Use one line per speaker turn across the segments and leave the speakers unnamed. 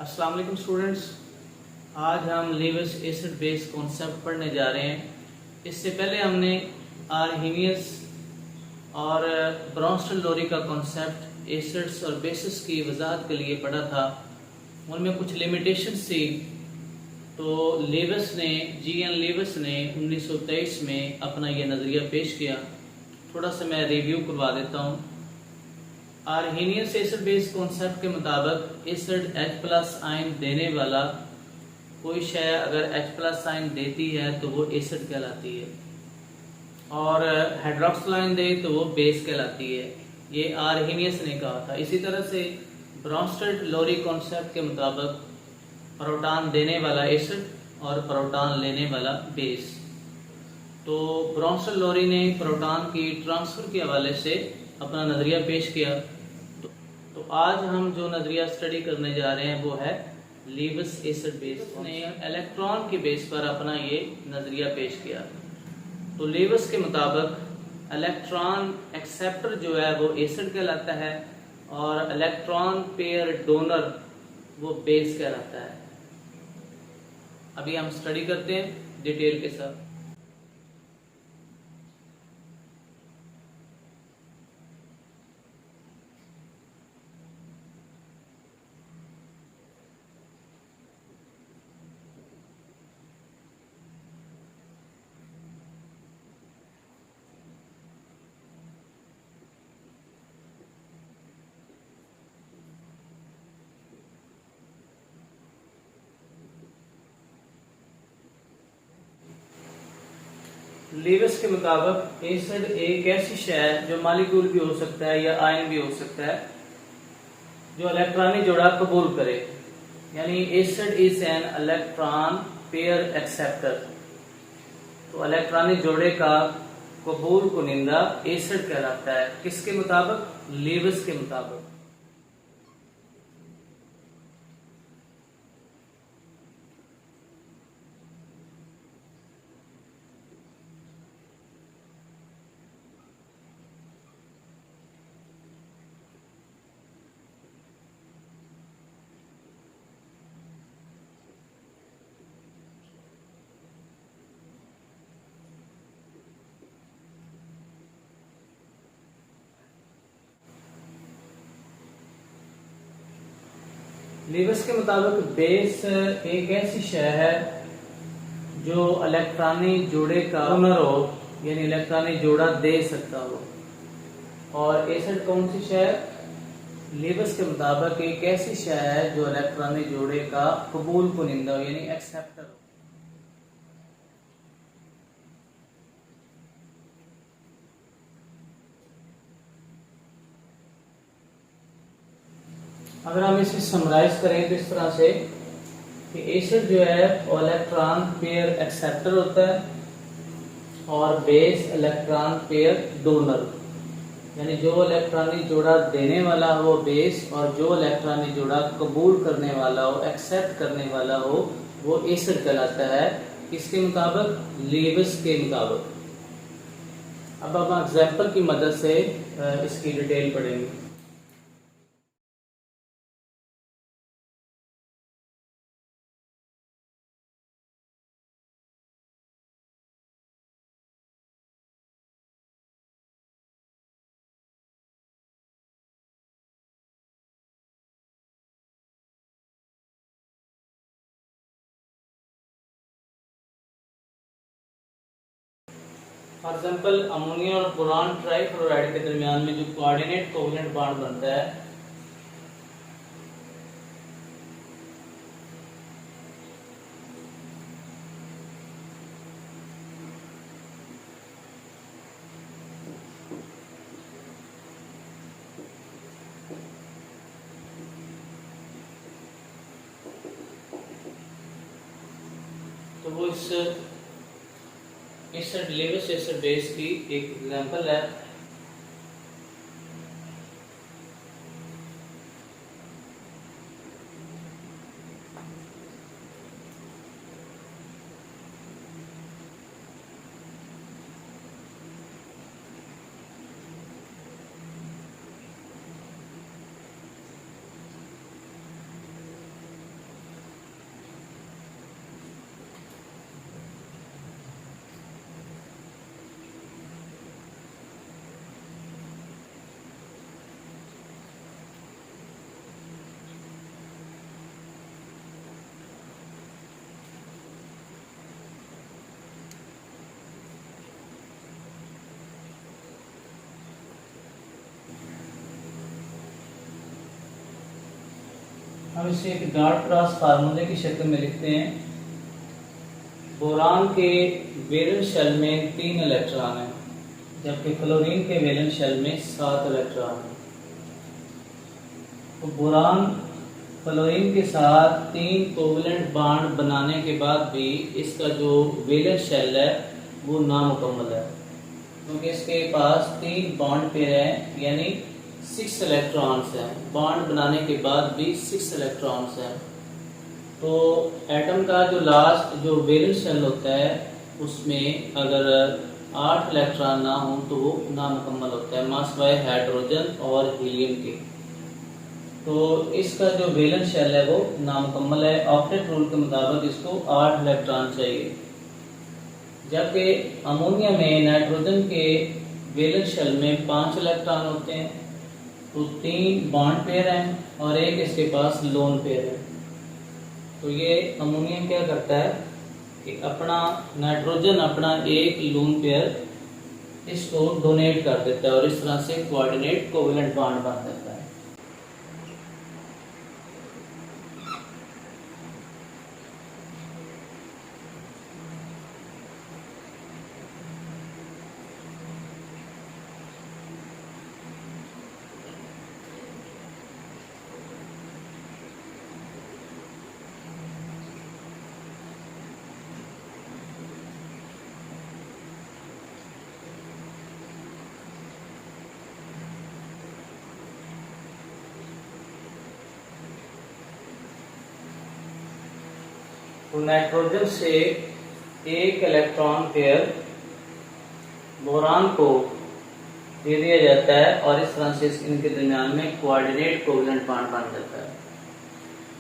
अस्सलाम वालेकुम स्टूडेंट्स। आज हम लीविस एसिड बेस कॉन्सेप्ट पढ़ने जा रहे हैं। इससे पहले हमने आर्हीनियस और ब्रॉन्स्टल-लोरी का कॉन्सेप्ट एसिड्स और बेसिस की वजाहत के लिए पढ़ा था। उनमें कुछ लिमिटेशंस थी। तो जी.एन. लीविस ने 1923 में अपना यह नज़रिया पेश किया। थोड़ा सा मैं रिव्यू करवा देता हूँ। आर्हीनियस एसिड बेस कॉन्सेप्ट के मुताबिक एसिड H+ आयन देने वाला कोई शय अगर H+ आयन देती है तो वो एसिड कहलाती है, और हाइड्रोक्सिल आयन दे तो वो बेस कहलाती है। ये आर्हीनियस ने कहा था। इसी तरह से ब्रॉन्स्टल-लोरी कॉन्सेप्ट के मुताबिक प्रोटॉन देने वाला एसिड और प्रोटॉन लेने वाला बेस। तो ब्रॉन्स्टल-लोरी ने प्रोटॉन की ट्रांसफर के हवाले से अपना नज़रिया पेश किया। तो आज हम जो नज़रिया स्टडी करने जा रहे हैं वो है लीविस एसिड बेस। ने इलेक्ट्रॉन के बेस पर अपना ये नज़रिया पेश किया। तो लीविस के मुताबिक इलेक्ट्रॉन एक्सेप्टर जो है वो एसिड कहलाता है, और इलेक्ट्रॉन पेयर डोनर वो बेस कहलाता है। अभी हम स्टडी करते हैं डिटेल के साथ। लीविस के मुताबिक एसिड एक ऐसी शय है जो मालिक्यूल भी हो सकता है या आयन भी हो सकता है, जो इलेक्ट्रॉनिक जोड़ा कबूल करे। यानी acid is an electron pair acceptor. तो इलेक्ट्रॉनिक जोड़े का कबूल कुनिंदा एसिड कहलाता है। किसके मुताबिक? लीविस के मुताबिक। लीविस के मुताबिक बेस एक ऐसी शय है जो इलेक्ट्रॉनिक जोड़े का डोनर हो, यानी इलेक्ट्रॉनिक जोड़ा दे सकता हो। और एसिड कौन सी शय है? लीविस के मुताबिक एक ऐसी शय है जो इलेक्ट्रॉनिक जोड़े का कबूल कुनिंदा हो, यानी एक्सेप्टर हो। अगर हम इसे समराइज करें तो इस तरह से कि एसिड जो है वो इलेक्ट्रॉन पेयर एक्सेप्टर होता है, और बेस इलेक्ट्रॉन पेयर डोनर। यानी जो इलेक्ट्रॉनिक जोड़ा देने वाला हो वो बेस, और जो इलेक्ट्रॉनिक जोड़ा कबूल करने वाला हो, एक्सेप्ट करने वाला हो, वो एसिड कहलाता है। किसके मुताबिक? लीविस के मुताबिक। अब हम एग्जाम्पल की मदद से इसकी डिटेल पढ़ेंगे। फॉर एग्जाम्पल अमोनिया और बोरान ट्राइक्लोराइड के दरमियान में जो कोऑर्डिनेट कोवेलेंट बॉन्ड बनता है, तो वो इस एसिड लीविस एसिड बेस की एक एग्जांपल है। हम इसे एक डॉट क्रॉस फार्मूले की शक्ल में लिखते हैं। बोरान के वैलेंस शेल में 3 इलेक्ट्रॉन हैं, जबकि क्लोरीन के वैलेंस शेल में 7 इलेक्ट्रॉन हैं। तो बोरान क्लोरीन के साथ 3 कोवलेंट बॉन्ड बनाने के बाद भी इसका जो वैलेंस शेल है वो नामुकम्मल है, क्योंकि इसके पास 3 बॉन्ड पेयर हैं, यानी 6 इलेक्ट्रॉन्स हैं। बॉन्ड बनाने के बाद भी 6 इलेक्ट्रॉन्स हैं। तो एटम का जो लास्ट जो वैलेंस शेल होता है उसमें अगर 8 इलेक्ट्रॉन ना हो तो वो नामुकम्मल होता है, मास बाय हाइड्रोजन और हीलियम के। तो इसका जो वैलेंस शेल है वो नामुकम्मल है। ऑक्टेट रूल के मुताबिक इसको 8 इलेक्ट्रॉन चाहिए, जबकि अमोनिया में नाइट्रोजन के वैलेंस शेल में 5 इलेक्ट्रॉन होते हैं। तो 3 बॉन्ड पेयर हैं और एक इसके पास लोन पेयर है। तो ये अमोनिया क्या करता है कि अपना नाइट्रोजन अपना एक लोन पेयर इसको डोनेट कर देता है और इस तरह से कोऑर्डिनेट कोवेलेंट बॉन्ड बन जाता है। तो नाइट्रोजन से एक इलेक्ट्रॉन पेयर बोरान को दे दिया जाता है और इस तरह से इनके दरमियान में कोऑर्डिनेट कोवेलेंट बॉन्ड बन जाता है।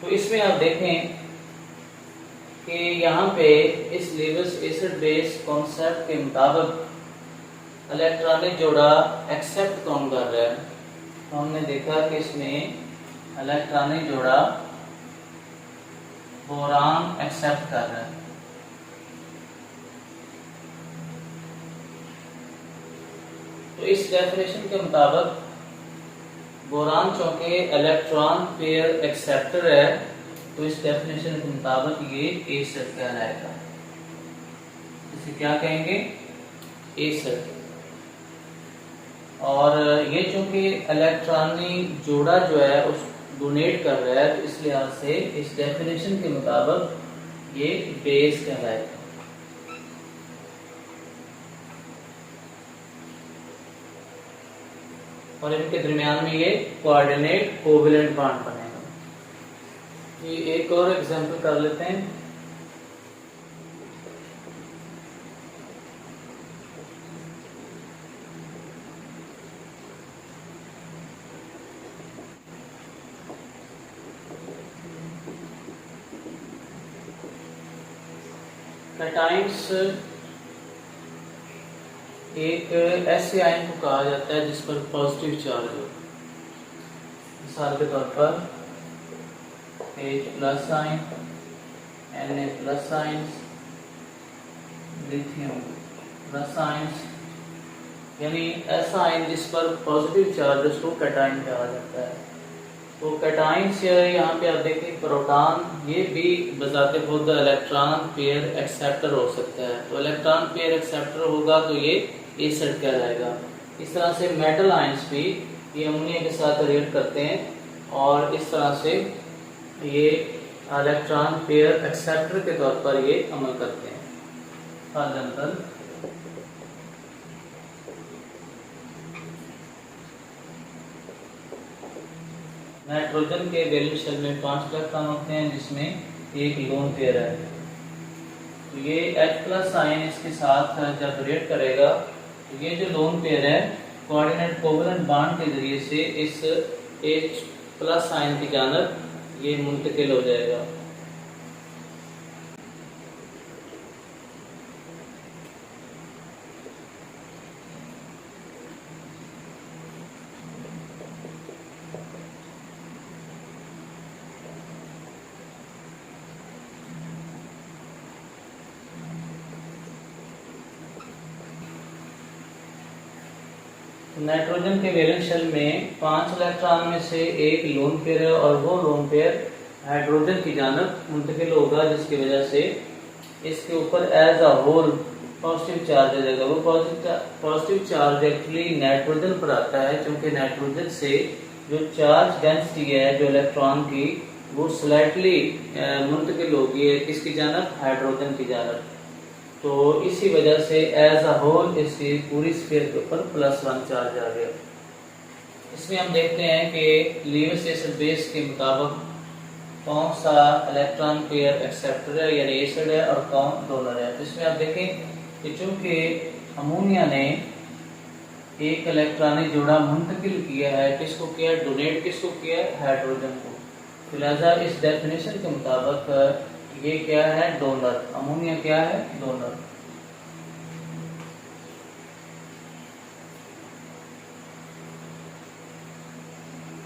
तो इसमें आप देखें कि यहाँ पे इस लीविस एसिड बेस कॉन्सेप्ट के मुताबिक इलेक्ट्रॉनिक जोड़ा एक्सेप्ट कौन कर रहा है। तो हमने देखा कि इसमें इलेक्ट्रॉनिक जोड़ा बोरान एक्सेप्ट कर रहा है। तो इस डेफिनेशन के मुताबिक बोरान चूंकि इलेक्ट्रॉन पेयर एक्सेप्टर है, तो इस डेफिनेशन के मुताबिक ये एसिड कहलाएगा। इसे क्या कहेंगे? एसिड। और ये चूंकि इलेक्ट्रॉनिक जोड़ा जो है उस डोनेट कर रहा है, तो इस लिहाज से इस डेफिनेशन के मुताबिक ये बेस कहलाएगा। और इनके दरमियान में ये कोऑर्डिनेट कोवेलेंट बॉन्ड बनेगा। ये एक और एग्जांपल कर लेते हैं। कैटाइंस एक ऐसे आयन को कहा जाता है जिस पर पॉजिटिव चार्ज हो। मिसाल के तौर पर H+ ion, Na+ ion, lithium+ ion, यानी ऐसा आयन जिस पर पॉजिटिव चार्ज उसको कैटाइन कहा जाता है। तो कैटाइंस यहाँ पे आप देखें प्रोटॉन, ये भी बजाते खुद इलेक्ट्रॉन पेयर एक्सेप्टर हो सकता है। तो इलेक्ट्रॉन पेयर एक्सेप्टर होगा तो ये एसिड कहलाएगा। इस तरह से मेटल आयंस भी ये अमोनिया के साथ रिएक्ट करते हैं और इस तरह से ये इलेक्ट्रॉन पेयर एक्सेप्टर के तौर पर ये अमल करते हैं। फॉर एग्जाम्पल नाइट्रोजन के वैलेंस शेल में 5 इलेक्ट्रॉन होते हैं, जिसमें एक लोन पेयर है। तो ये H+ आयन इसके साथ जब रिएक्ट करेगा तो ये जो लोन पेयर है कोऑर्डिनेट कोवेलेंट बॉन्ड के जरिए से इस H+ आयन की जानिब ये मुंतकिल हो जाएगा। नाइट्रोजन के वैलेंस शेल में 5 इलेक्ट्रॉन में से एक लोन पेयर है और वो लोन पेयर हाइड्रोजन की जानब मुंतकिल होगा, जिसकी वजह से इसके ऊपर as a whole positive charge आ जाएगा। वो पॉजिटिव चार्ज एक्चुअली नाइट्रोजन पर आता है, क्योंकि नाइट्रोजन से जो चार्ज डेंसिटी है जो इलेक्ट्रॉन की, वो स्लाइटली मुंतकिल होगी इसकी जानब हाइड्रोजन की जानब। तो इसी वजह से एज अ होल इसकी पूरी स्फीयर के ऊपर +1 चार्ज आ गया। इसमें हम देखते हैं कि लीविस एसिड बेस के मुताबिक कौन सा इलेक्ट्रॉन पेयर एक्सेप्टर है यानी एसिड है और कौन डोनर है। तो इसमें आप देखें कि चूंकि अमोनिया ने एक इलेक्ट्रॉनिक जोड़ा मुंतकिल किया है, किसको किया, डोनेट किसको किया है, हाइड्रोजन को। तो लिहाजा इस डेफिनेशन के मुताबिक ये क्या है, डोनर। अमोनिया क्या है, डोनर।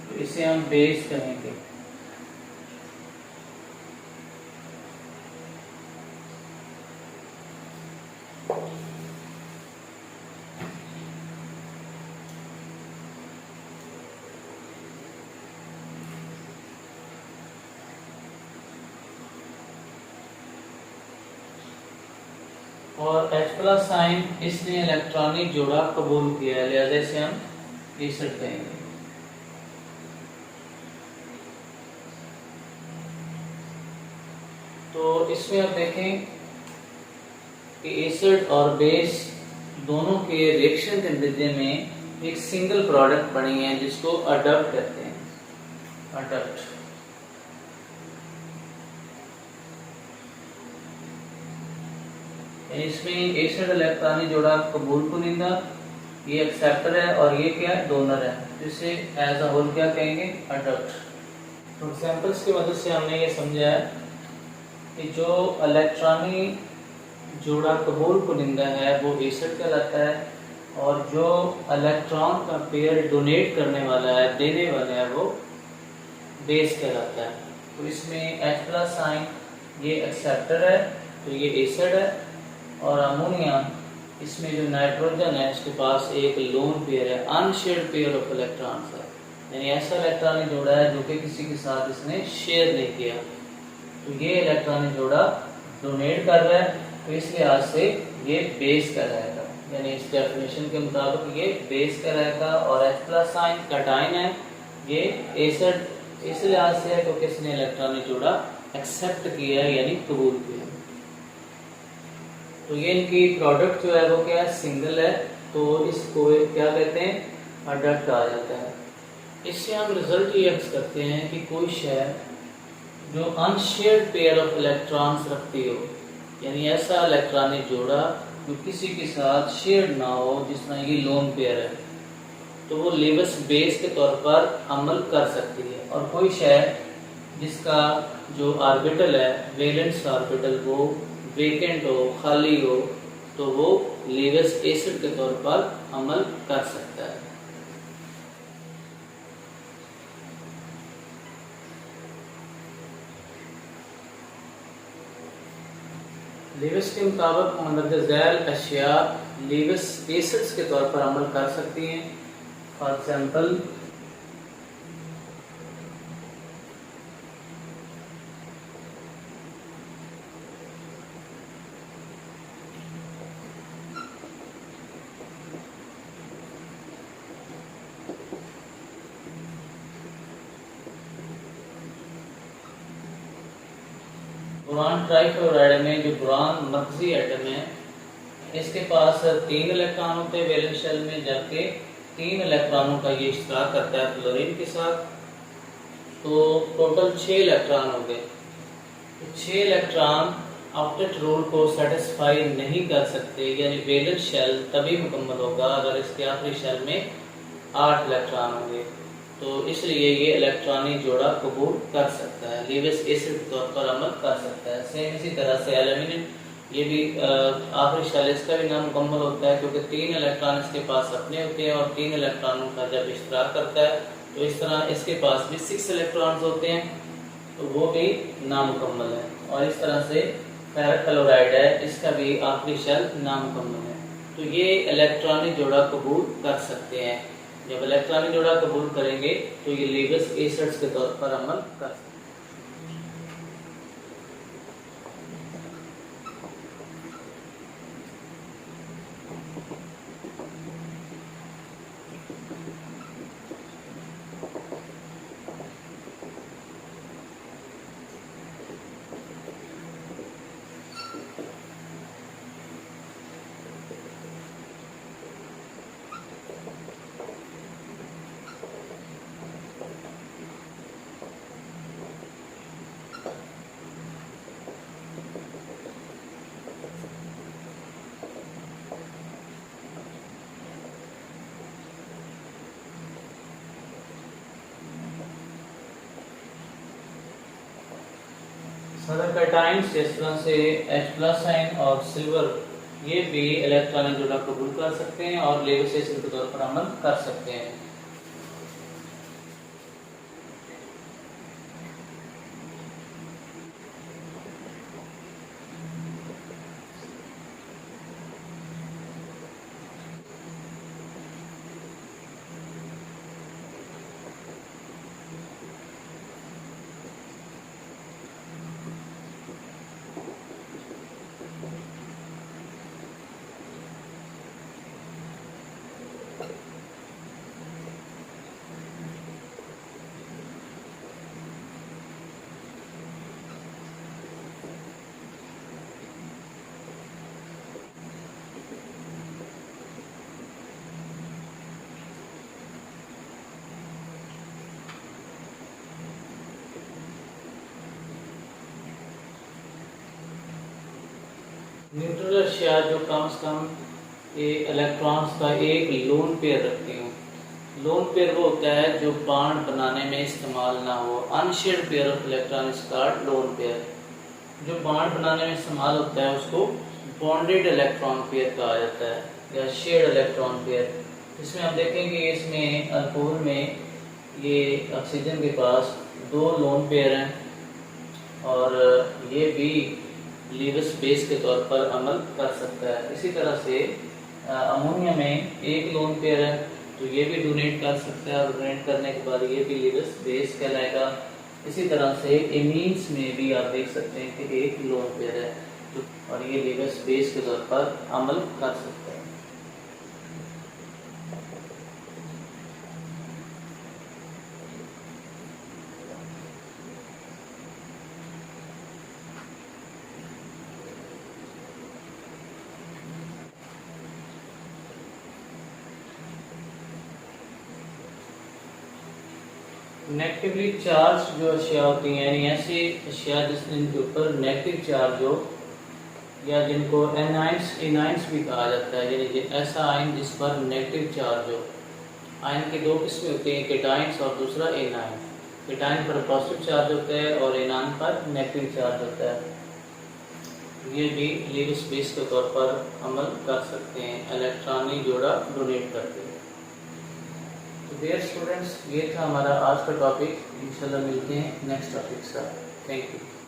तो इसे हम बेस कहेंगे। और H+ साइन इसने इलेक्ट्रॉनिक जोड़ा कबूल किया है, लिहाजा इसे हम एसिड कहेंगे। तो इसमें आप देखें कि एसिड और बेस दोनों के रिएक्शन के नतीजे में एक सिंगल प्रोडक्ट बनी है, जिसको अडप्ट कहते हैं, अडप्ट। इसमें एसिड इलेक्ट्रॉनिक जोड़ा कबूल कुनिंदा, ये एक्सेप्टर है, और ये क्या है, डोनर है। जिसे एज अ होल क्या कहेंगे, अडप्ट। तो एग्जांपल्स की मदद से हमने ये समझा है कि जो इलेक्ट्रॉनिक जोड़ा कबूल कुनिंदा है वो एसिड कहलाता है, और जो इलेक्ट्रॉन का पेयर डोनेट करने वाला है, देने वाला है, वो बेस कहलाता है। तो इसमें H+ साइन ये एक्सेप्टर है, तो ये एसिड है, और अमोनिया इसमें जो नाइट्रोजन है इसके पास एक लोन पेयर है, अनशेयर्ड पेयर ऑफ इलेक्ट्रॉन्स है, यानी ऐसा इलेक्ट्रॉनिक जोड़ा है जो कि किसी के साथ इसने शेयर नहीं किया। तो ये इलेक्ट्रॉनिक जोड़ा डोनेट कर रहा है, तो इस लिहाज से ये बेस कहलाएगा, यानी इस डेफिनेशन के मुताबिक ये बेस कहलाएगा। और H+ साइन कैटायन है, ये एसिड इस लिहाज से है क्योंकि इसने इलेक्ट्रॉनिक जोड़ा एक्सेप्ट किया है यानी कबूल किया। तो ये इनकी प्रोडक्ट जो है वो क्या है, सिंगल है, तो इसको क्या कहते हैं, अडप्ट कहा जाता है। इससे हम रिजल्ट ये एक्स करते हैं कि कोई शय जो अनशेयर्ड पेयर ऑफ इलेक्ट्रॉन्स रखती हो, यानी ऐसा इलेक्ट्रॉनिक जोड़ा जो किसी के साथ शेयर ना हो, जिस तरह ये लोन पेयर है, तो वो लीविस बेस के तौर पर अमल कर सकती है। और कोई शय जिसका जो ऑर्बिटल है, वैलेंस ऑर्बिटल, वो वेकेंट हो, खाली हो, तो वो लीविस एसिड के तौर पर अमल कर सकता है। लीविस के मुताबिक मंदरजा झैल अशिया लीविस एसिड्स के तौर पर अमल कर सकती हैं। फॉर एग्जाम्पल बोरान ट्राइक्लोराइड में जो बोरान मर्कजी एटम है, इसके पास 3 इलेक्ट्रॉन होते हैं वैलेंस शेल में, जबकि 3 इलेक्ट्रॉनों का ये इश्तराक करता है फ्लोरीन के साथ। तो टोटल 6 इलेक्ट्रॉन हो गए। 6 इलेक्ट्रॉन ऑक्टेट रूल को सेटिस्फाई नहीं कर सकते, यानी वैलेंस शेल तभी मुकम्मल होगा अगर इसके आखिरी शेल में 8 इलेक्ट्रॉन होंगे। तो इसलिए ये इलेक्ट्रॉनिक जोड़ा कबूल कर सकता है, लीविस एसिड के तौर पर अमल कर सकता है। सेम इसी तरह से एल्यूमिनियम, ये भी आखिरी शेल इसका भी नामुकम्मल होता है क्योंकि 3 इलेक्ट्रॉन इसके पास अपने होते हैं और 3 इलेक्ट्रॉनों का जब इश्तराक करता है तो इस तरह इसके पास भी 6 इलेक्ट्रॉन्स होते हैं, तो वो भी नामुकम्मल है। और इस तरह से फेरस क्लोराइड है, इसका भी आखिरी शेल नामुकम्मल है। तो ये इलेक्ट्रॉनिक जोड़ा कबूल कर सकते हैं। जब इलेक्ट्रॉनिक जोड़ा कबूल करेंगे तो ये लीविस एसिड्स के तौर पर अमल कर सकते हैं। मतलब कैटाइंस जिस तरह से H+ आयन और सिल्वर ये भी इलेक्ट्रॉनिक जोड़ा कबूल कर सकते हैं और लेविस एसिड के तौर पर अमल कर सकते हैं। न्यूट्रल अशिया जो कम से कम ये इलेक्ट्रॉन्स का एक लोन पेयर रखती हूँ। लोन पेयर वो होता है जो बॉन्ड बनाने में इस्तेमाल ना हो। अनशेयर्ड पेयर ऑफ इलेक्ट्रॉन्स का लोन पेयर जो बॉन्ड बनाने में इस्तेमाल होता है उसको बॉन्डेड इलेक्ट्रॉन पेयर कहा जाता है या शेयर्ड इलेक्ट्रॉन पेयर। इसमें आप देखेंगे इसमें अल्कोहल में ये ऑक्सीजन के पास 2 लोन पेयर हैं और ये भी लीविस बेस के तौर पर अमल कर सकता है। इसी तरह से अमोनिया में 1 लोन पेयर है तो ये भी डोनेट कर सकता है और डोनेट करने के बाद ये भी लीविस बेस कहलाएगा। इसी तरह से एमीन्स में भी आप देख सकते हैं कि 1 लोन पेयर है तो और ये लीविस बेस के तौर पर अमल कर सकता है। नेगेटिवली चार्ज जो अशिया होती हैं यानी ऐसी अशिया जिनके ऊपर नेगेटिव चार्ज हो या जिनको एनाइंस भी कहा जाता है, यानी ऐसा आयन जिस पर नेगेटिव चार्ज हो। आयन की 2 किस्में होती हैं, केटाइंस और दूसरा एनाइन। केटाइन पर पॉजिटिव चार्ज होता है और एनाइन पर नेगेटिव चार्ज होता है। ये भी लीविस बेस के तौर पर अमल कर सकते हैं इलेक्ट्रॉनिक जोड़ा डोनेट करके। तो डियर स्टूडेंट्स, ये था हमारा आज का टॉपिक। इंशाल्लाह मिलते हैं नेक्स्ट टॉपिक के साथ। Thank you.